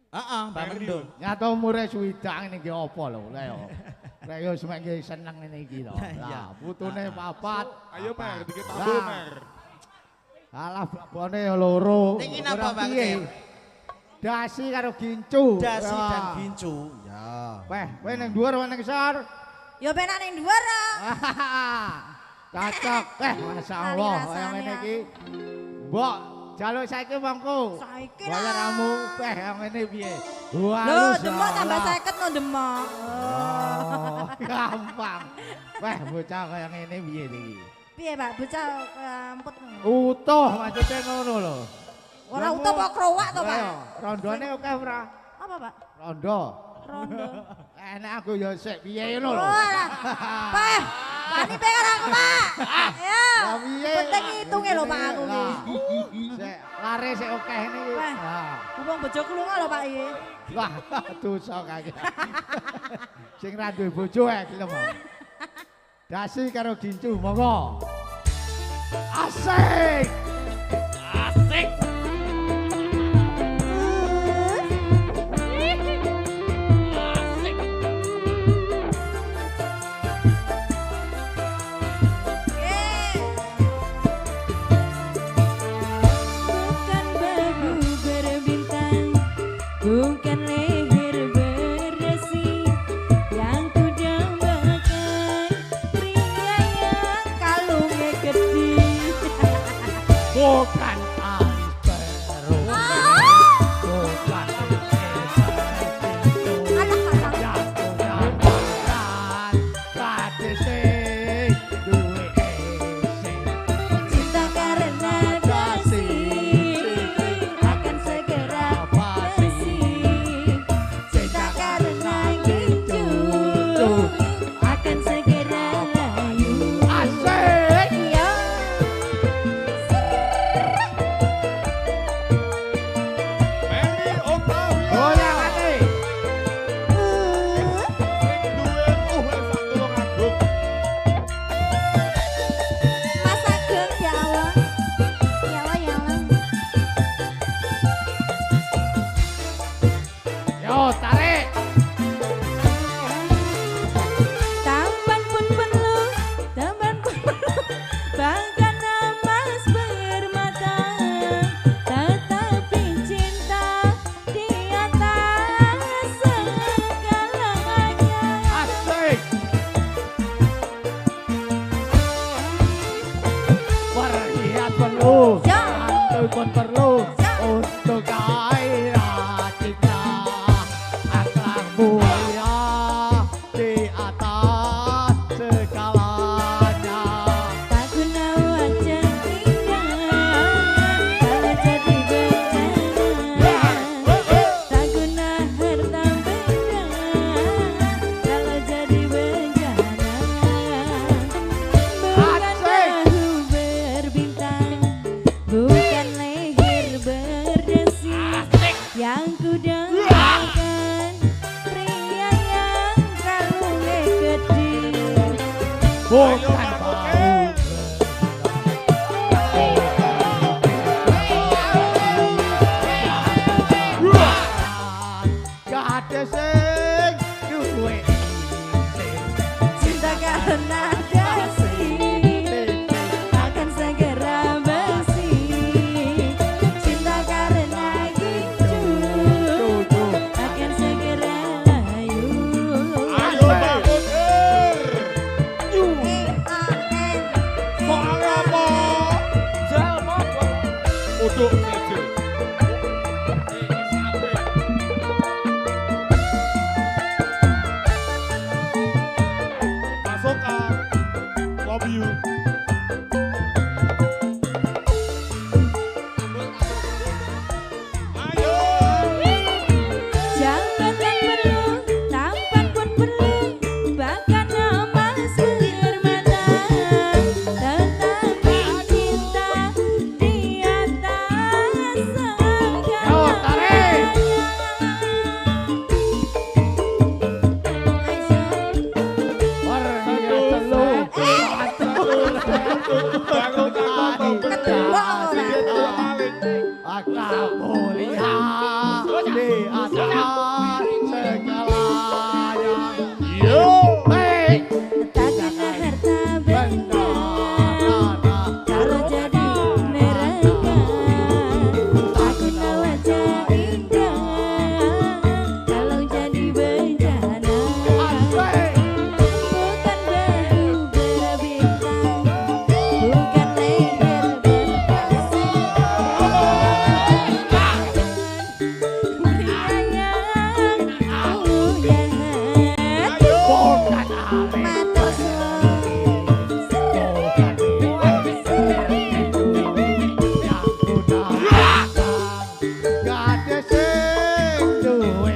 Heeh, Mbak Mendung. Nyata umure swidak ini ki apa lho lha yo. Lek yo semek seneng ngene iki lho. Lah putune papat. Ayo Mer, dikit tambah Mer. Alah babone loro. Niki napa Bang Tim? Dasi karo gincu. Dasi dan gincu. Ya. Weh, kowe ning dhuwur apa ning ngisor? Ya penak ning dhuwur to. Cocok. Masyaallah kaya ngene iki. Mbok jaluk saiki mongko. Saiki bayaramu yang ngene piye? Lho, demok tambah 50 no demok. Oh, gampang. Weh, bocah kaya ngene piye iki? Piye, Pak? Bocah emput. Utuh maksudnya ngono lho. Ora utuh apa krowak to, Pak? Rondone oke ora? Apa, Pak? Rondo. Rondo. Enak aku ya sik piye ngono lho. Pak, Pani pengen aku, Pak. Ya. Lah piye? Penting ngitunge lho, Pak aku iki. Sik lare sik oke ini. Wong bojoku lunga lho, Pak iki. Wah, dosa kaki. Sing ra duwe bojo gelem. Dasi karo gincu monggo. Asik. Asik. Bukan leher berdasi yang ku dambakan, pria yang kalungnya gede. Bukan alis peru, bukan yang punya badan, gadis sing duwe esing. Cinta karena kasih akan segera basi. Cinta karena gincu akan segera layu. Asik. Iya. Mary Octavia. Goyangane. Sing duwe sak tulung agung. Mas Ageng ya Allah. Ya Allah ya Allah. Yo tarik. Tampan pun perlu, tampan pun perlu. Bahkan emas bermata, tetapi cinta di atas segalanya. Asik. Perhiasan perlu, Ya. santuy pun perlu untuk gairah cinta. Akhlak mulia di atas segalanya. Tak guna wajah indah kalau jadi bencana. Tak guna harta benda kalau jadi bencana. Bukan bahu berbintang, bukan leher berdasi yang ku dambakan, pria yang kalungnya gede. Bukan bau. Gadis sing duwe esing. Cinta karena kasih akan segera basi. Cinta karena gincu akan segera layu. Ayo Mbak Putri. Soal apa? Jalma apa? Uduk saja. di atas segalanya. Yo. Hei, Tak kena harta benda kalau jadi mereka. Tak kena wajah indah kalau jadi bencana. asik. Bukan bahu berbintang, bukan leher berpasir. Bukan alit. Matur suwun.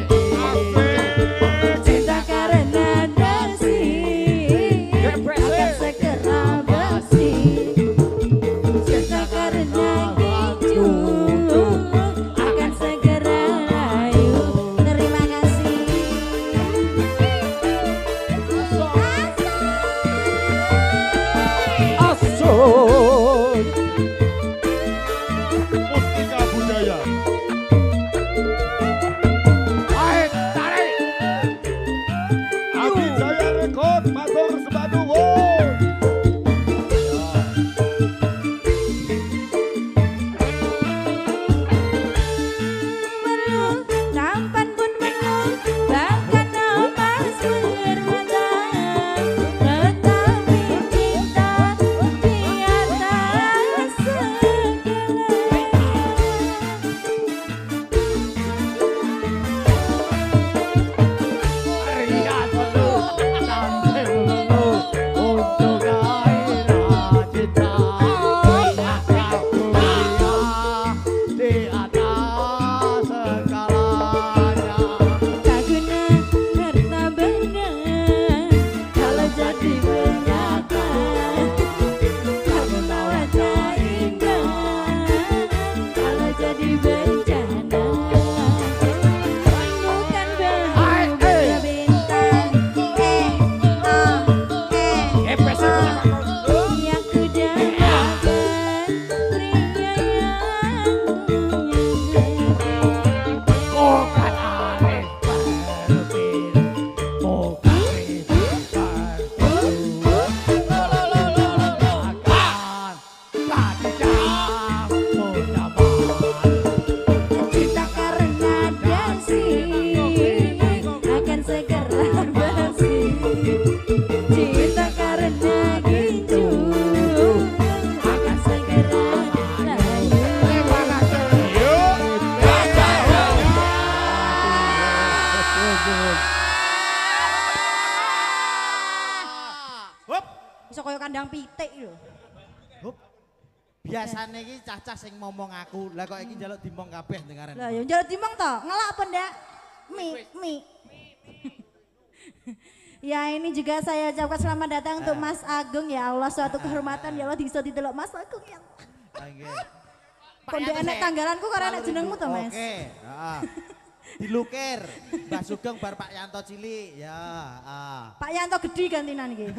Cinta karena dasi akan segera basi. Cinta karena gincu akan segera layu. Terima kasih. Asun. Mustika budaya. Abi Jaya Rekod matur sembah nuwun. Perlu tampan pun perlu, bahkan emas bermata. Tetapi cinta di atas tak guna harta benda kalau jadi bernyata. Tak guna wajah indah kalau jadi bencana. Bukan bahu berbintang, yang ku dambakan pria cinta karena dasi akan segera basi. Cinta karena gincu akan segera layu. Yo. Hup. Iso kaya kandang pitik lho. Hup. Biasane iki cacah sing ngomong aku, lah kok iki njaluk dimong kabeh dengaran. Lah ya njaluk dimong to, ngelak apa ndak? Mi. Ya ini juga saya ucapkan selamat datang untuk Mas Agung ya Allah, suatu kehormatan ya Allah bisa didelok Mas Agung ya Allah. Nggih. Kon ndek enek tanggalanku karo enek jenengmu to Mas. Oke, heeh. Dilukir. Mbah Sugeng bar Pak Yanto cilik. Ya, Pak Yanto gede gantinan iki.